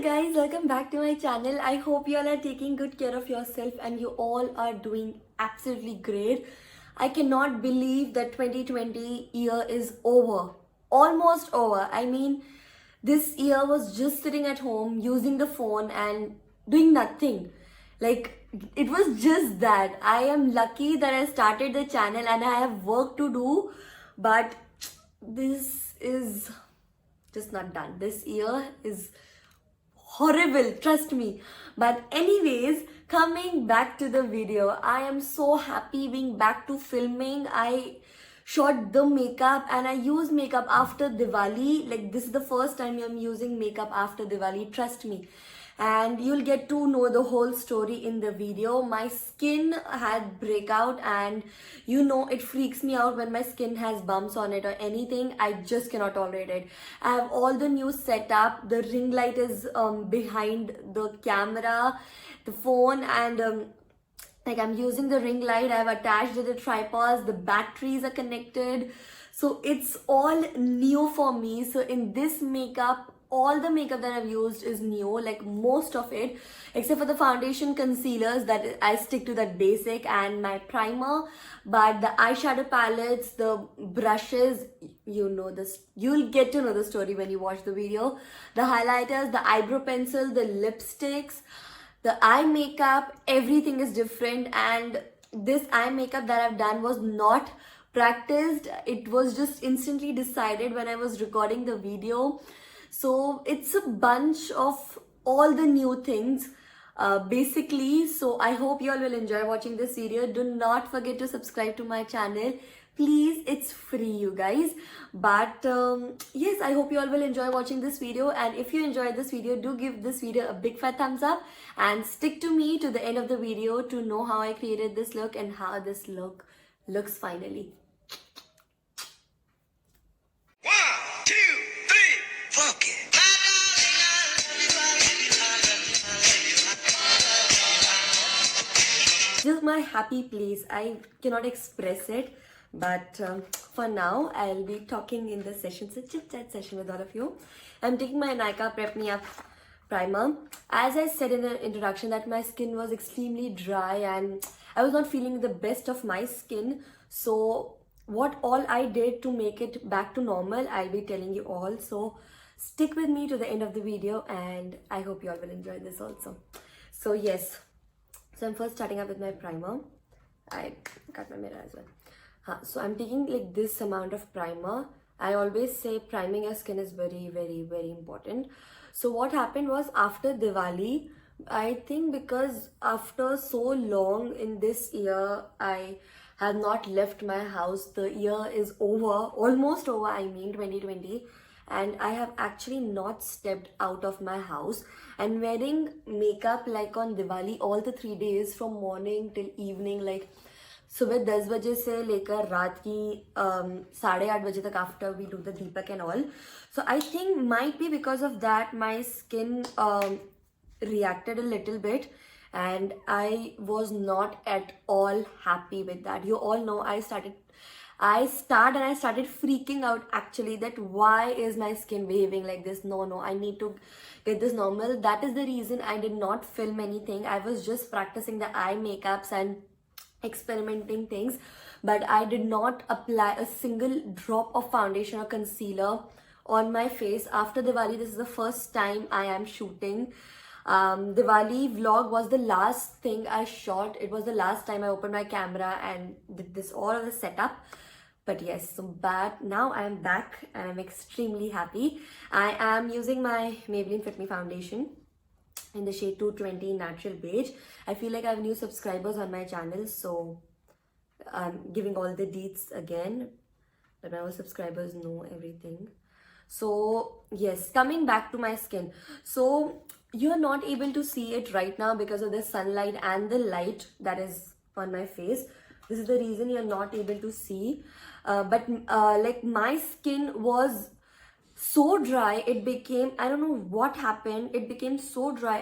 guys, welcome back to my channel. I hope you all are taking good care of yourself and you all are doing absolutely great. I cannot believe that 2020 year is over. Almost over. I mean, this year was just sitting at home using the phone and doing nothing. Like, it was just that. I am lucky that I started the channel and I have work to do, but this is just not done. This year is horrible, trust me. But anyways, coming back to the video, I am so happy being back to filming. I shot the makeup and I used makeup after Diwali. Like, this is the first time I'm using makeup after Diwali, trust me. And you'll get to know the whole story in the video. My skin had breakout, and it freaks me out when my skin has bumps on it or anything. I just cannot tolerate it. I have all the new setup. The ring light is behind the camera, the phone, and like, I'm using the ring light. I've attached the tripods, the batteries are connected, so it's all new for me. So in this makeup, all the makeup that I've used is new, like most of it, except for the foundation, concealers, that I stick to that basic, and my primer. But the eyeshadow palettes, the brushes, you'll get to know the story when you watch the video. The highlighters, the eyebrow pencil, the lipsticks, the eye makeup, everything is different. And this eye makeup that I've done was not practiced. It was just instantly decided when I was recording the video. So it's a bunch of all the new things basically. So I hope you all will enjoy watching this video. Do not forget to subscribe to my channel, please. It's free, you guys. But yes, I hope you all will enjoy watching this video. And if you enjoyed this video, do give this video a big fat thumbs up and stick to me to the end of the video to know how I created this look and how this look looks finally. This is my happy place. I cannot express it, but for now, I'll be talking in the session, so chit chat session with all of you. I'm taking my Nykaa Prep Me Up primer. As I said in the introduction, that my skin was extremely dry and I was not feeling the best of my skin. So what all I did to make it back to normal, I'll be telling you all. So stick with me to the end of the video, and I hope you all will enjoy this also. So yes. So I'm first starting up with my primer. I got my mirror as well. So I'm taking like this amount of primer. I always say priming your skin is very, very, very important. So what happened was, after Diwali, I think because after so long in this year, I have not left my house. The year is over, almost over, I mean 2020. And I have actually not stepped out of my house, and wearing makeup like on Diwali all the 3 days from morning till evening, like सुबह 10 बजे से लेकर रात की 8:30 बजे तक, after we do the Deepak and all. So I think might be because of that my skin reacted a little bit, and I was not at all happy with that. You all know I started freaking out actually, that why is my skin behaving like this. No, I need to get this normal. That is the reason I did not film anything. I was just practicing the eye makeups and experimenting things, but I did not apply a single drop of foundation or concealer on my face. After Diwali, this is the first time I am shooting. Diwali vlog was the last thing I shot. It was the last time I opened my camera and did this all of the setup. But yes, so now I am back and I'm extremely happy. I am using my Maybelline Fit Me foundation in the shade 220 Natural Beige. I feel like I have new subscribers on my channel, so I'm giving all the deets again, but my old subscribers know everything. So yes, coming back to my skin. So you're not able to see it right now because of the sunlight and the light that is on my face. This is the reason you're not able to see. But like, my skin was so dry, it became, I don't know what happened, it became so dry.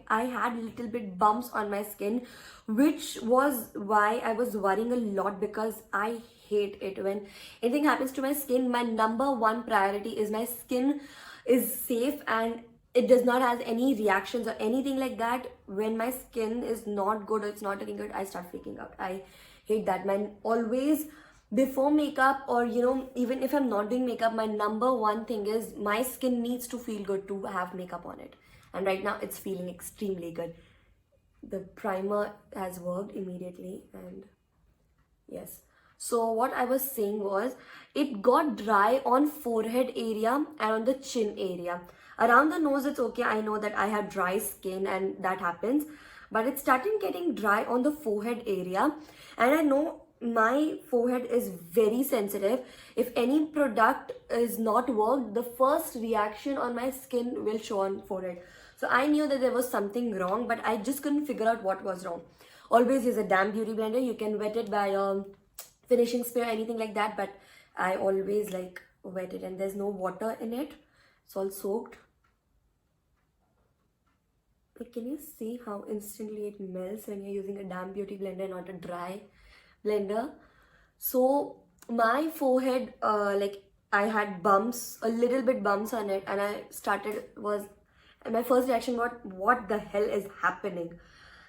I had little bit bumps on my skin, which was why I was worrying a lot, because I hate it when anything happens to my skin. My number one priority is my skin is safe and it does not have any reactions or anything like that. When my skin is not good or it's not looking good, I start freaking out. I hate that, man. Always before makeup, or even if I'm not doing makeup, my number one thing is my skin needs to feel good to have makeup on it. And right now it's feeling extremely good. The primer has worked immediately, and yes. So what I was saying was, it got dry on forehead area and on the chin area. Around the nose, it's okay. I know that I have dry skin and that happens. But it started getting dry on the forehead area. And I know my forehead is very sensitive. If any product is not worked, the first reaction on my skin will show on forehead. So I knew that there was something wrong, but I just couldn't figure out what was wrong. Always use a damp beauty blender. You can wet it by a finishing spray or anything like that, but I always like wet it, and there's no water in it. It's all soaked. But can you see how instantly it melts when you're using a damp beauty blender, not a dry blender? So my forehead, I had bumps, a little bit bumps on it, and my first reaction was, what the hell is happening?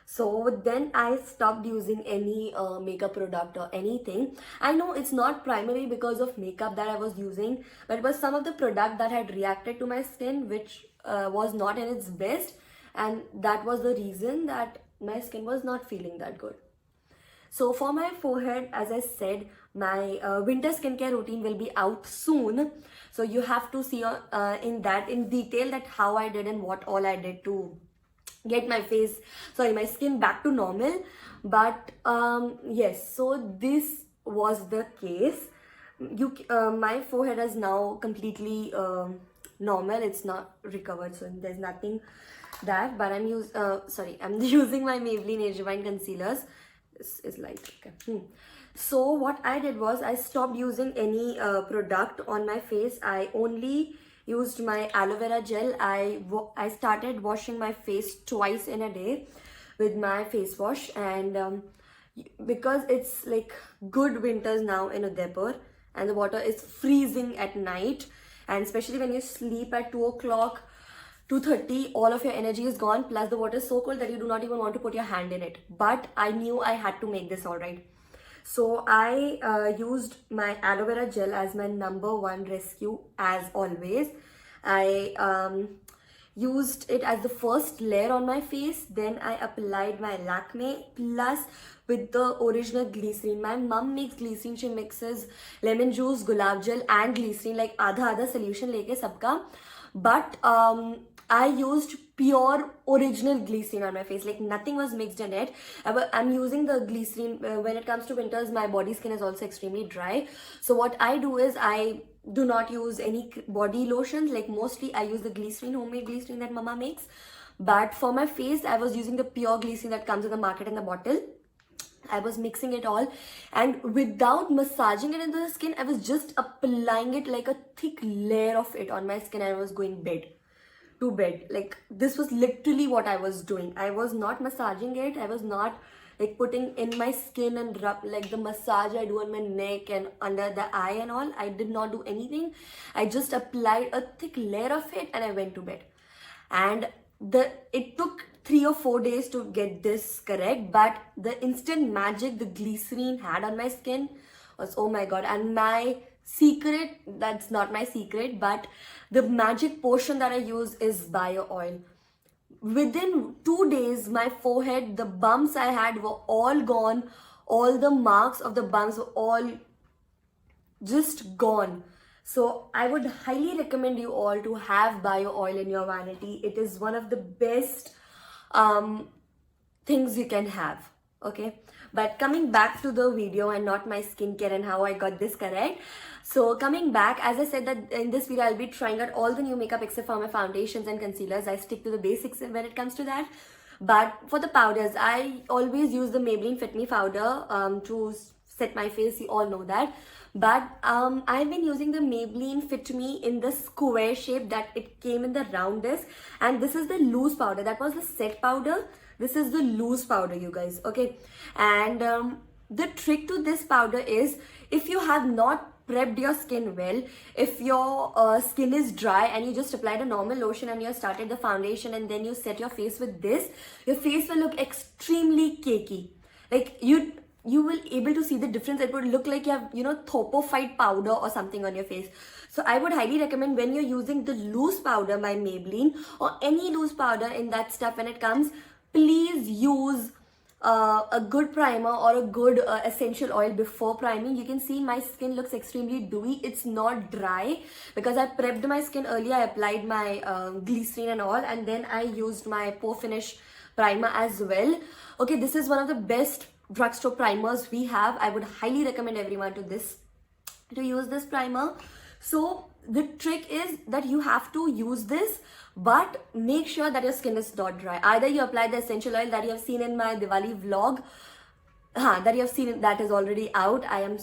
So then I stopped using any makeup product or anything. I know it's not primarily because of makeup that I was using, but it was some of the product that had reacted to my skin, which was not in its best, and that was the reason that my skin was not feeling that good. So for my forehead, as I said, my winter skincare routine will be out soon. So you have to see in detail that how I did and what all I did to get my skin back to normal. But yes, so this was the case. My forehead is now completely normal. It's not recovered, so there's nothing that. But I'm using my Maybelline Age Rewind concealers. This is light. Okay. So what I did was, I stopped using any product on my face. I only used my aloe vera gel. I started washing my face twice in a day with my face wash, and because it's like good winters now in Udaipur and the water is freezing at night, and especially when you sleep at 2 o'clock, 2:30, all of your energy is gone, plus the water is so cold that you do not even want to put your hand in it. But I knew I had to make this all right. So I used my aloe vera gel as my number one rescue, as always. I used it as the first layer on my face. Then I applied my Lakme plus with the original glycerin. My mom makes glycerin. She mixes lemon juice, gulab jal and glycerin, like आधा solution लेके सबका. But I used pure original glycerin on my face, like nothing was mixed in it. I'm using the glycerin when it comes to winters. My body skin is also extremely dry, so what I do is I do not use any body lotions. Like mostly I use the glycerin, homemade glycerin that mama makes. But for my face, I was using the pure glycerin that comes in the market in the bottle. I was mixing it all, and without massaging it into the skin, I was just applying it like a thick layer of it on my skin, and I was going to bed. Like this was literally what I was doing. I was not massaging it. I was not like putting in my skin and rub like the massage I do on my neck and under the eye and all. I did not do anything. I just applied a thick layer of it and I went to bed. And it took 3 or 4 days to get this correct, but the instant magic the glycerin had on my skin was, oh my god. And my secret, that's not my secret, but the magic potion that I use is bio oil. Within 2 days, my forehead, the bumps I had were all gone. All the marks of the bumps were all just gone. So I would highly recommend you all to have bio oil in your vanity. It is one of the best things you can have. Okay, but coming back to the video and not my skincare and how I got this correct. So coming back, as I said that in this video I'll be trying out all the new makeup except for my foundations and concealers. I stick to the basics when it comes to that. But for the powders, I always use the Maybelline Fit Me powder to set my face. You all know that. But I've been using the Maybelline Fit Me in the square shape that it came in the roundest, and this is the loose powder. That was the set powder. This is the loose powder, you guys. Okay, and the trick to this powder is, if you have not prepped your skin well. If your skin is dry and you just applied a normal lotion and you started the foundation and then you set your face with this, your face will look extremely cakey. Like you will able to see the difference. It would look like you have, you know, Thopophyte powder or something on your face. So I would highly recommend, when you're using the loose powder by Maybelline or any loose powder in that stuff when it comes, please use a good primer or a good essential oil before priming. You can see my skin looks extremely dewy. It's not dry because I prepped my skin earlier. I applied my glycerin and all, and then I used my pore finish primer as well. Okay, this is one of the best drugstore primers we have. I would highly recommend everyone to use this primer. So the trick is that you have to use this, but make sure that your skin is not dry. Either you apply the essential oil that you have seen in my Diwali vlog, that you have seen, that is already out. I am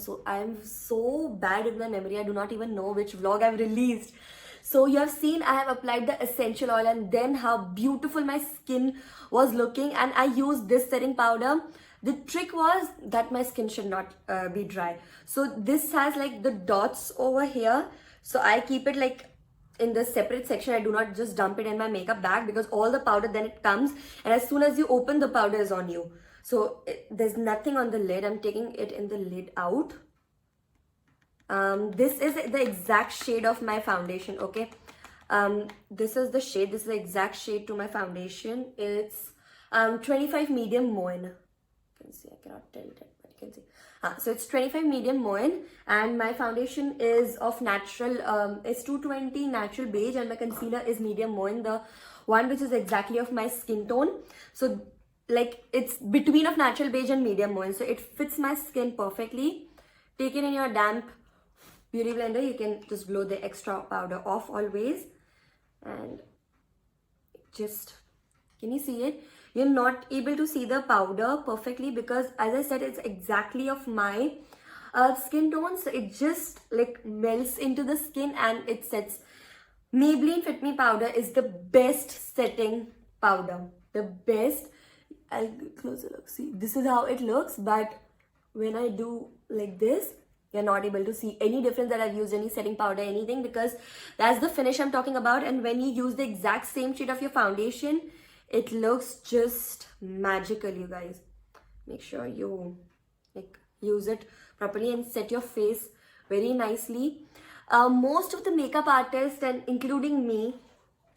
so bad with my memory. I do not even know which vlog I've released. So you have seen I have applied the essential oil and then how beautiful my skin was looking, and I used this setting powder. The trick was that my skin should not be dry. So this has like the dots over here. So I keep it like in the separate section. I do not just dump it in my makeup bag because all the powder then it comes, and as soon as you open, the powder is on you. So there's nothing on the lid. I'm taking it in the lid out. This is the exact shade of my foundation, okay? This is the shade. This is the exact shade to my foundation. It's 25 medium Moin. You can see, I cannot tell it, but you can see. So it's 25 medium Moin, and my foundation is of natural, it's 220 natural beige, and my concealer is medium Moin, the one which is exactly of my skin tone. So like it's between of natural beige and medium Moin, so it fits my skin perfectly. Take it in your damp beauty blender. You can just blow the extra powder off always, and just, can you see it? You're not able to see the powder perfectly because, as I said, it's exactly of my skin tone, so it just like melts into the skin and it sets. Maybelline Fit Me powder is the best setting powder, the best. I'll close a look. See, this is how it looks, but when I do like this, you're not able to see any difference that I've used any setting powder, anything, because that's the finish I'm talking about. And when you use the exact same shade of your foundation, it looks just magical, you guys. Make sure you like use it properly and set your face very nicely. Most of the makeup artists, and including me,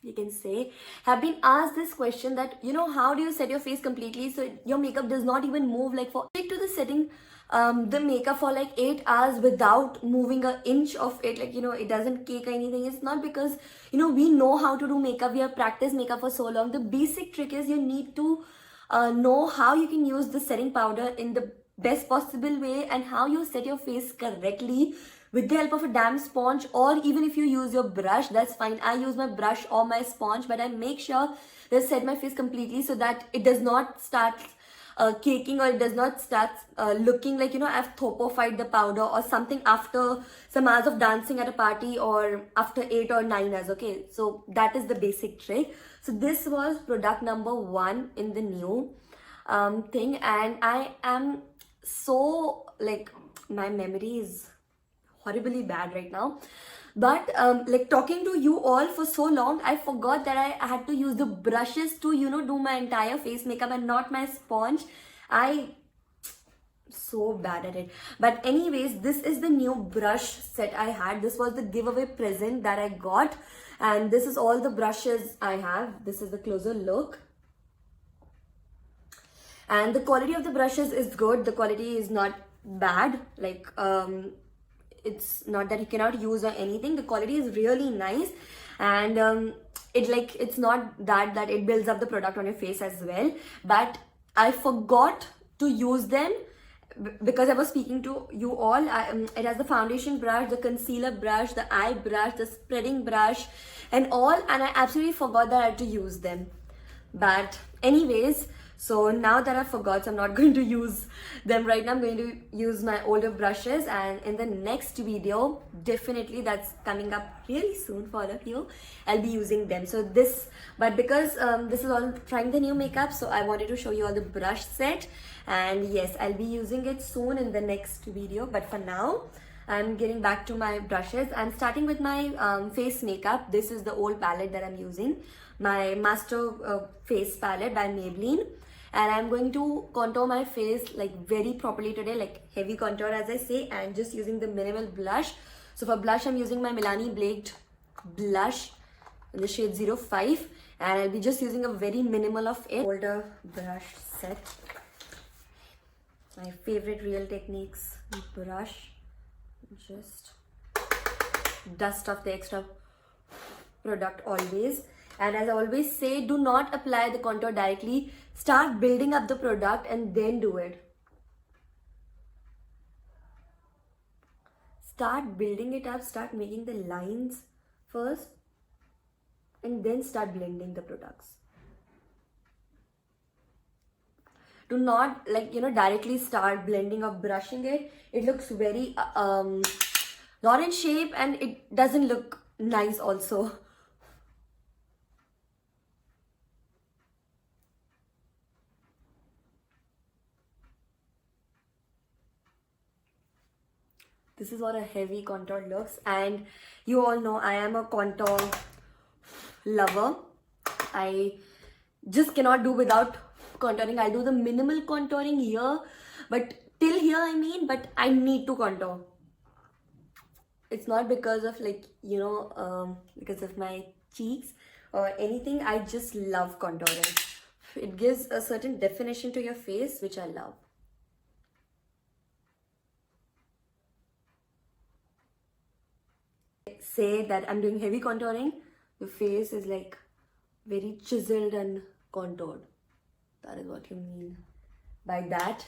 you can say, have been asked this question that, you know, how do you set your face completely so your makeup does not even move? Like, for stick to the setting the makeup for like 8 hours without moving an inch of it, like, you know, it doesn't cake or anything. It's not because, you know, we know how to do makeup, we have practiced makeup for so long. The basic trick is you need to know how you can use the setting powder in the best possible way and how you set your face correctly with the help of a damp sponge, or even if you use your brush, that's fine. I use my brush or my sponge, but I make sure that I set my face completely so that it does not start caking, or it does not start looking like, you know, I've Thopophyte the powder or something after some hours of dancing at a party or after 8 or 9 hours. Okay, so that is the basic trick. So this was product number 1 in the new thing, and I am so like, my memory is horribly bad right now, but like talking to you all for so long, I forgot that I had to use the brushes to, you know, do my entire face makeup and not my sponge. I so bad at it. But anyways, this is the new brush set I had. This was the giveaway present that I got, and this is all the brushes I have. This is the closer look, and the quality of the brushes is good. The quality is not bad, like it's not that you cannot use or anything. The quality is really nice, and it's not that it builds up the product on your face as well. But I forgot to use them because I was speaking to you all. It has the foundation brush, the concealer brush, the eye brush, the spreading brush and all, and I absolutely forgot that I had to use them. But anyways, so now that I forgot, so I'm not going to use them right now. I'm going to use my older brushes, and in the next video, definitely that's coming up really soon for all of you, I'll be using them. So this, but because this is all trying the new makeup, so I wanted to show you all the brush set, and yes, I'll be using it soon in the next video. But for now, I'm getting back to my brushes. I'm starting with my face makeup. This is the old palette that I'm using, my Master Face palette by Maybelline. And I'm going to contour my face like very properly today, like heavy contour as I say, and just using the minimal blush. So for blush, I'm using my Milani Blaked blush in the shade 05, and I'll be just using a very minimal of it. Older brush set. My favorite Real Techniques brush. Just dust off the extra product always. And as I always say, do not apply the contour directly. Start building up the product and then do it. Start building it up, start making the lines first, and then start blending the products. Do not directly start blending or brushing it. It looks very not in shape, and it doesn't look nice also. This is what a heavy contour looks, and you all know I am a contour lover. I just cannot do without contouring. I'll do the minimal contouring here, but till here I mean, but I need to contour. It's not because of because of my cheeks or anything. I just love contouring. It gives a certain definition to your face, which I love. Say that I'm doing heavy contouring, the face is like very chiseled and contoured. That is what you mean by that.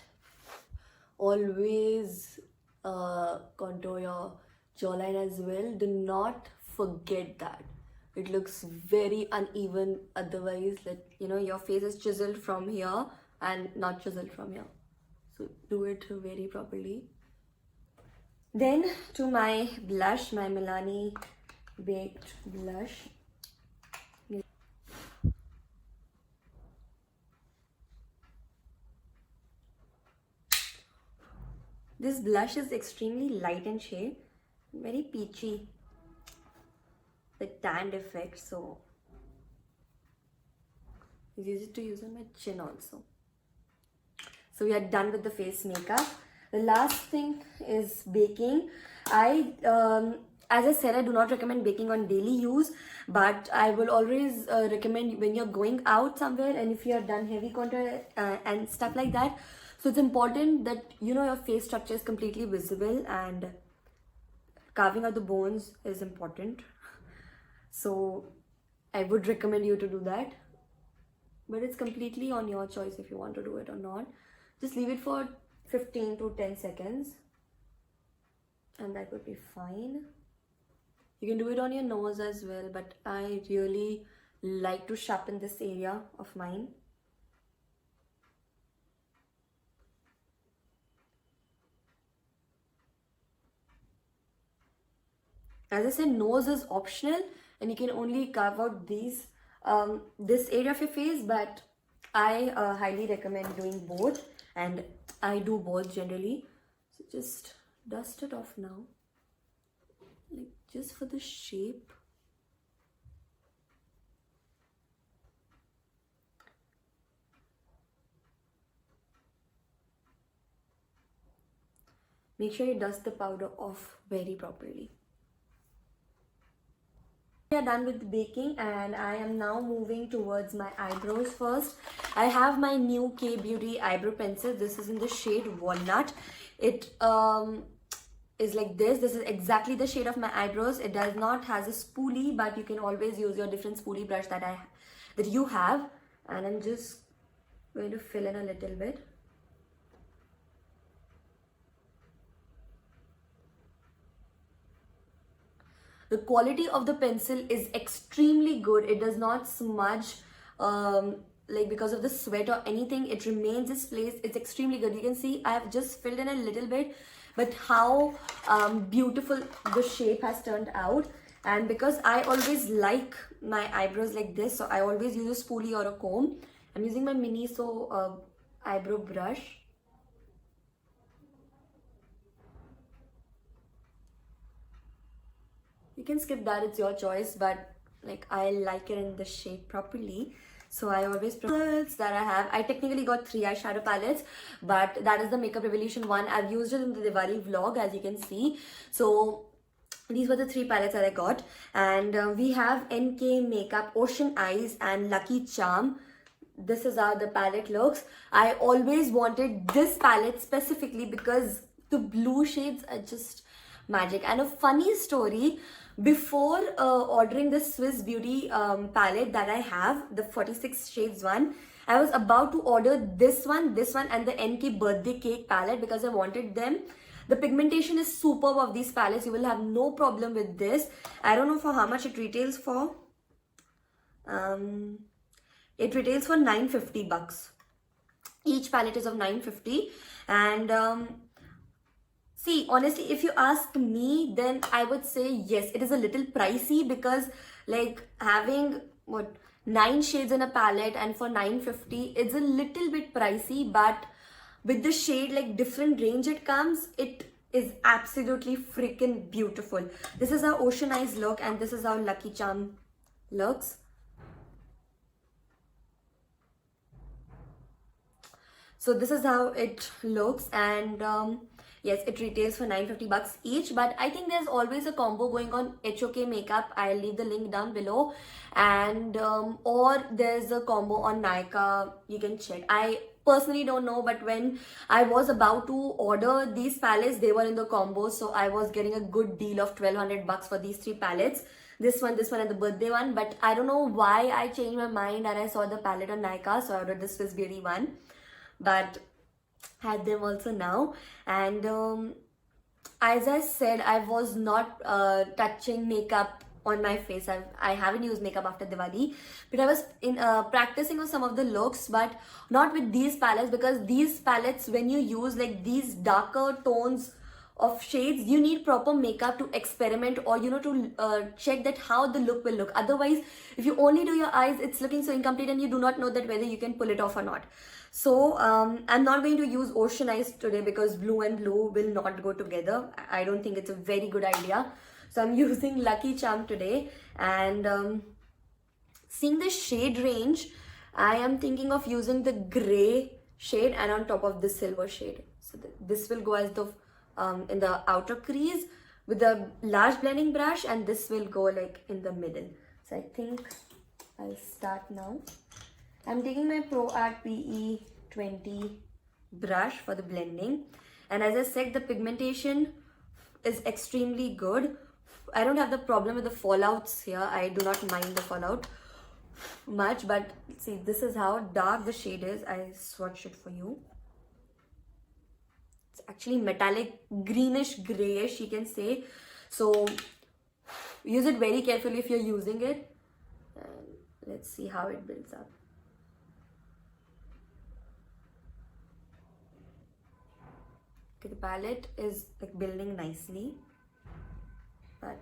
Always contour your jawline as well. Do not forget that. It looks very uneven otherwise, your face is chiseled from here and not chiseled from here. So do it very properly. Then to my blush, my Milani Baked blush. This blush is extremely light in shade, very peachy, the tanned effect, so it's easy to use on my chin also. So we are done with the face makeup. The last thing is baking. As I said, I do not recommend baking on daily use, but I will always recommend when you're going out somewhere and if you have done heavy contour and stuff like that. So it's important that your face structure is completely visible, and carving out the bones is important. So I would recommend you to do that, but it's completely on your choice if you want to do it or not. Just leave it for 15 to 10 seconds and that would be fine. You can do it on your nose as well, but I really like to sharpen this area of mine. As I said, nose is optional and you can only carve out these this area of your face, but I highly recommend doing both, and I do both generally. So just dust it off now, like just for the shape. Make sure you dust the powder off very properly. We are done with the baking and I am now moving towards my eyebrows first. I have my new K Beauty eyebrow pencil. This is in the shade Walnut. It is like this. This is exactly the shade of my eyebrows. It does not has a spoolie, but you can always use your different spoolie brush that you have. And I'm just going to fill in a little bit. The quality of the pencil is extremely good. It does not smudge like because of the sweat or anything. It remains its place. It's extremely good. You can see I have just filled in a little bit, but how beautiful the shape has turned out. And because I always like my eyebrows like this, so I always use a spoolie or a comb. I'm using my Miniso eyebrow brush. You can skip that, it's your choice, but like I like it in the shade properly. So I always palettes that I have. I technically got 3 eyeshadow palettes, but that is the Makeup Revolution one. I've used it in the Diwali vlog, as you can see. So these were the 3 palettes that I got. And we have NK Makeup Ocean Eyes and Lucky Charm. This is how the palette looks. I always wanted this palette specifically because the blue shades are just magic. And a funny story, before ordering the Swiss Beauty palette that I have, the 46 shades one, I was about to order this one and the NK Birthday Cake palette because I wanted them. The pigmentation is superb of these palettes. You will have no problem with this. I don't know for how much it retails for. It retails for 950 bucks. Each palette is of 950. And see, honestly, if you ask me, then I would say yes, it is a little pricey because like having what 9 shades in a palette and for 950, it's a little bit pricey, but with the shade like different range it comes, it is absolutely freaking beautiful. This is how Ocean Eyes look and this is how Lucky Charm looks. So this is how it looks, and yes, it retails for 950 bucks each, but I think there's always a combo going on HOK Makeup. I'll leave the link down below, and or there's a combo on Nykaa. You can check. I personally don't know, but when I was about to order these palettes, they were in the combo, so I was getting a good deal of 1200 bucks for these 3 palettes. This one, and the birthday one, but I don't know why I changed my mind and I saw the palette on Nykaa, so I ordered the Swiss Beauty one. But had them also now. And as I said, I was not touching makeup on my face. I haven't used makeup after Diwali, but I was in practicing on some of the looks, but not with these palettes, because these palettes, when you use like these darker tones of shades, you need proper makeup to experiment, or you know, to check that how the look will look. Otherwise, if you only do your eyes, it's looking so incomplete and you do not know that whether you can pull it off or not. So I'm not going to use Ocean Eyes today because blue and blue will not go together. I don't think it's a very good idea. So I'm using Lucky Charm today, and seeing the shade range, I am thinking of using the gray shade and on top of the silver shade. So this will go as the in the outer crease with the large blending brush, and this will go like in the middle. So I think I'll start now. I'm taking my Pro Art PE 20 brush for the blending, and as I said, the pigmentation is extremely good. I don't have the problem with the fallouts here. I do not mind the fallout much, but see, this is how dark the shade is. I swatched it for you. It's actually metallic greenish grayish, you can say. So use it very carefully if you're using it, and let's see how it builds up. Okay, the palette is like building nicely, but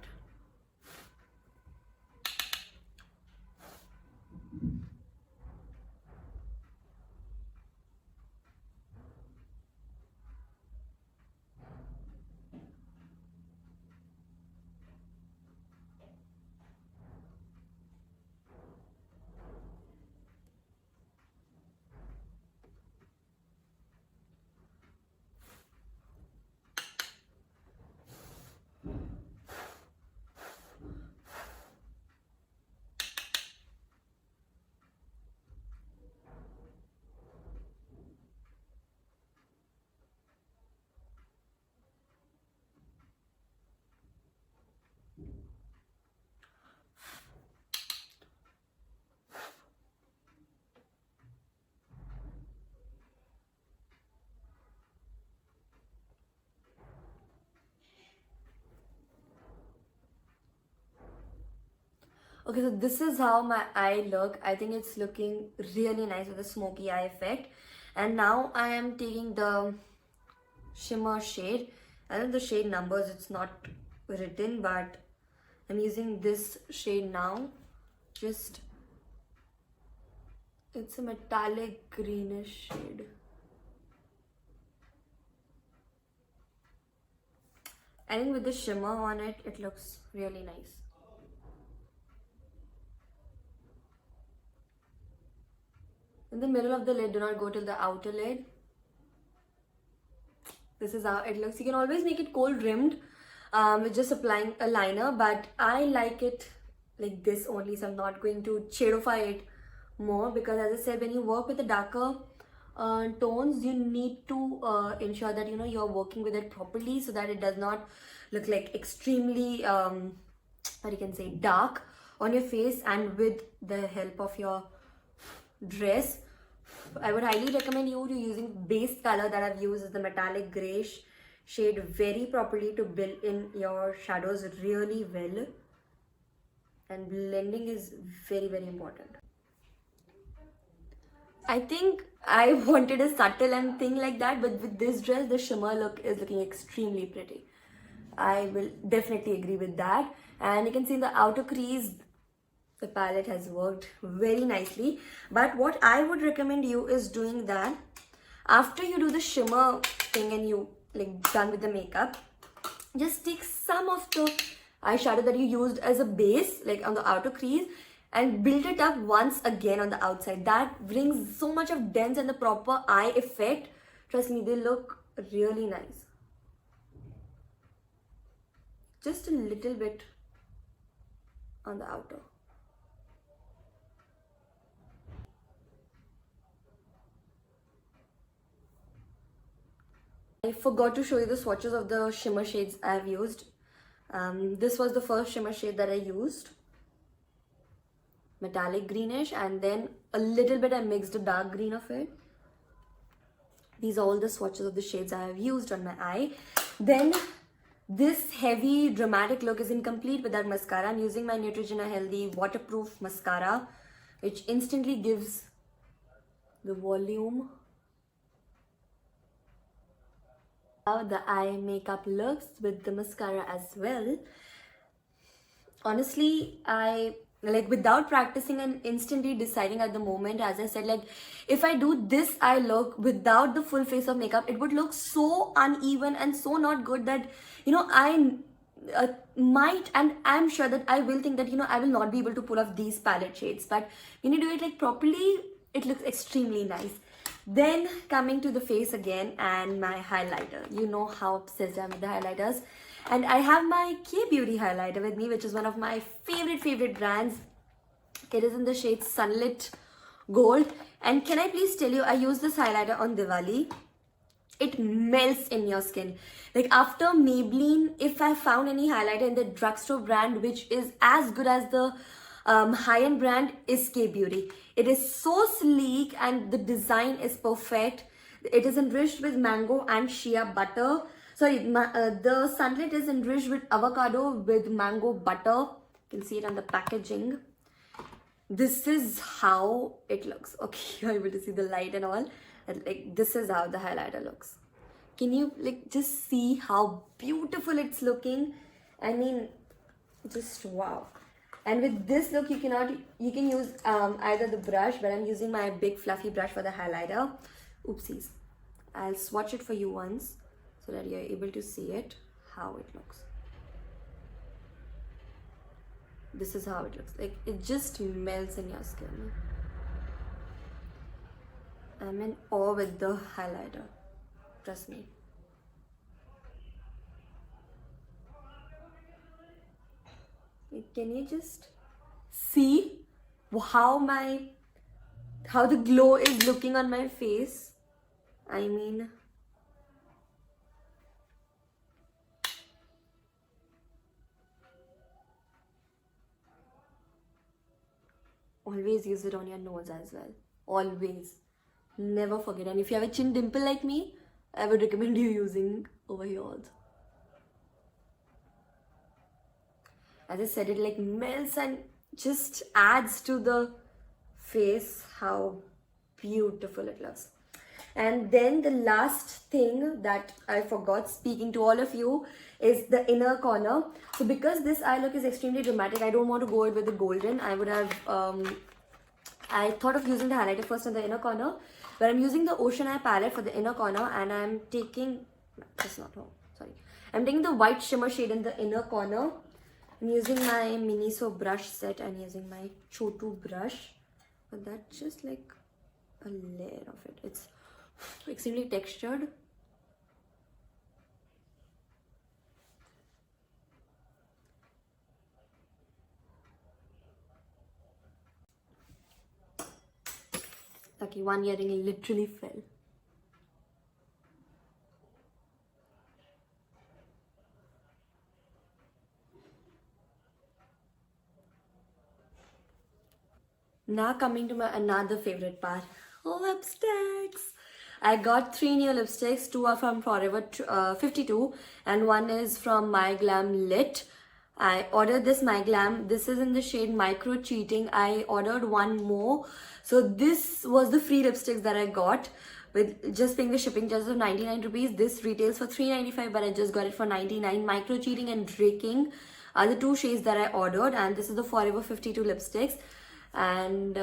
okay, so this is how my eye look. I think it's looking really nice with the smoky eye effect. And now I am taking the shimmer shade. I don't know the shade numbers, it's not written, but I'm using this shade now. Just, it's a metallic greenish shade. I think with the shimmer on it, it looks really nice. In the middle of the lid, do not go till the outer lid. This is how it looks. You can always make it cold rimmed with just applying a liner, but I like it like this only, so I'm not going to shadify it more, because as I said, when you work with the darker tones, you need to ensure that you're working with it properly, so that it does not look like extremely what you can say, dark on your face. And with the help of your dress, I would highly recommend you to using base color that I've used is the metallic grayish shade very properly to build in your shadows really well. And blending is very, very important. I think I wanted a subtle and thing like that, but with this dress, the shimmer look is looking extremely pretty. I will definitely agree with that. And you can see in the outer crease, the palette has worked very nicely. But what I would recommend you is doing that after you do the shimmer thing and you like done with the makeup, just take some of the eyeshadow that you used as a base, like on the outer crease, and build it up once again on the outside. That brings so much of depth and the proper eye effect. Trust me, they look really nice. Just a little bit on the outer. I forgot to show you the swatches of the shimmer shades I've used. This was the first shimmer shade that I used. Metallic greenish, and then a little bit I mixed a dark green of it. These are all the swatches of the shades I have used on my eye. Then this heavy dramatic look is incomplete without mascara. I'm using my Neutrogena Healthy waterproof mascara, which instantly gives the volume. How the eye makeup looks with the mascara as well. Honestly, I like without practicing and instantly deciding at the moment, as I said, like if I do this eye look without the full face of makeup, it would look so uneven and so not good that I might, and I'm sure that I will think that I will not be able to pull off these palette shades. But when you do it like properly, it looks extremely nice. Then coming to the face again, and my highlighter. You know how obsessed I am with the highlighters. And I have my K-Beauty highlighter with me, which is one of my favorite brands. It is in the shade Sunlit Gold. And can I please tell you, I used this highlighter on Diwali. It melts in your skin. Like after Maybelline, if I found any highlighter in the drugstore brand which is as good as the high-end brand, is K-Beauty. It is so sleek and the design is perfect. It is enriched with mango and shea butter. Sorry, the Sunlit is enriched with avocado with mango butter. You can see it on the packaging. This is how it looks. Okay, you're able to see the light and all. And like this is how the highlighter looks. Can you like just see how beautiful it's looking? I mean, just wow. And with this look, you can use either the brush, but I'm using my big fluffy brush for the highlighter. Oopsies. I'll swatch it for you once so that you're able to see it, how it looks. This is how it looks. Like it just melts in your skin. I'm in awe with the highlighter. Trust me. Can you just see how the glow is looking on my face? I mean, always use it on your nose as well. Always. Never forget. And if you have a chin dimple like me, I would recommend you using over here also. As I said, it like melts and just adds to the face how beautiful it looks. And then the last thing that I forgot speaking to all of you is the inner corner. So because this eye look is extremely dramatic, I don't want to go with the golden. I would have I thought of using the highlighter first on the inner corner, but I'm using the Ocean Eye palette for the inner corner, and I'm taking, that's not wrong, sorry. I'm taking the white shimmer shade in the inner corner. I'm using my Miniso brush set and using my Chotu brush. But that's just like a layer of it. It's extremely textured. Okay, one earring literally fell. Now coming to my another favorite part, lipsticks. I got 3 new lipsticks. 2 are from Forever 52 and 1 is from My Glam Lit. I ordered this My Glam. This is in the shade Micro Cheating. I ordered 1 more. So this was the free lipsticks that I got with just paying the shipping charges of 99 rupees. This retails for 3.95 but I just got it for 99. Micro Cheating and Draking are the 2 shades that I ordered, and this is the Forever 52 lipsticks. And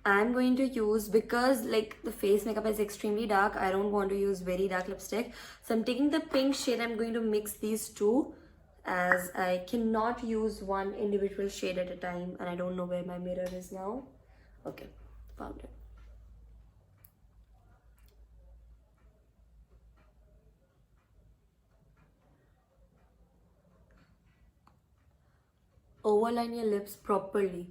I'm going to use, because like the face makeup is extremely dark, I don't want to use very dark lipstick, so I'm taking the pink shade. I'm going to mix these two, as I cannot use one individual shade at a time, and I don't know where my mirror is now. Okay, found it. Overline your lips properly.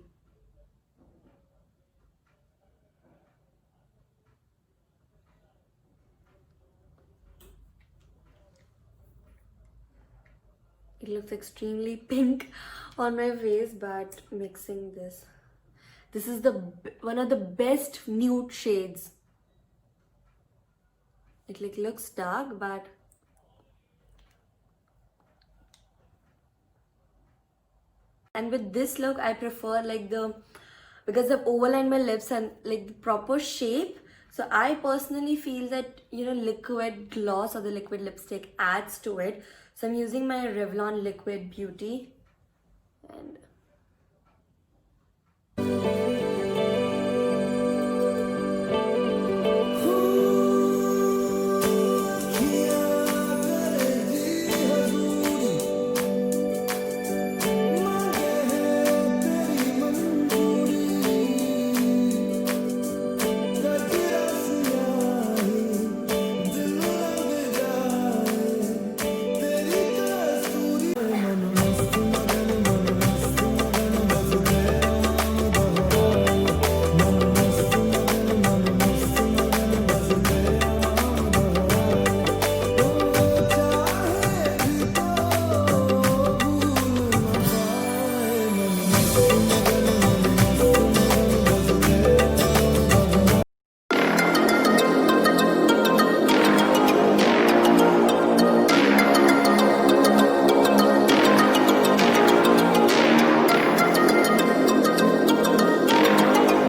It looks extremely pink on my face, but mixing this. This is the one of the best nude shades. It like looks dark, but and with this look, I prefer like because I've overlined my lips and like the proper shape. So I personally feel that, you know, liquid gloss or the liquid lipstick adds to it. So I'm using my Revlon Liquid Beauty, and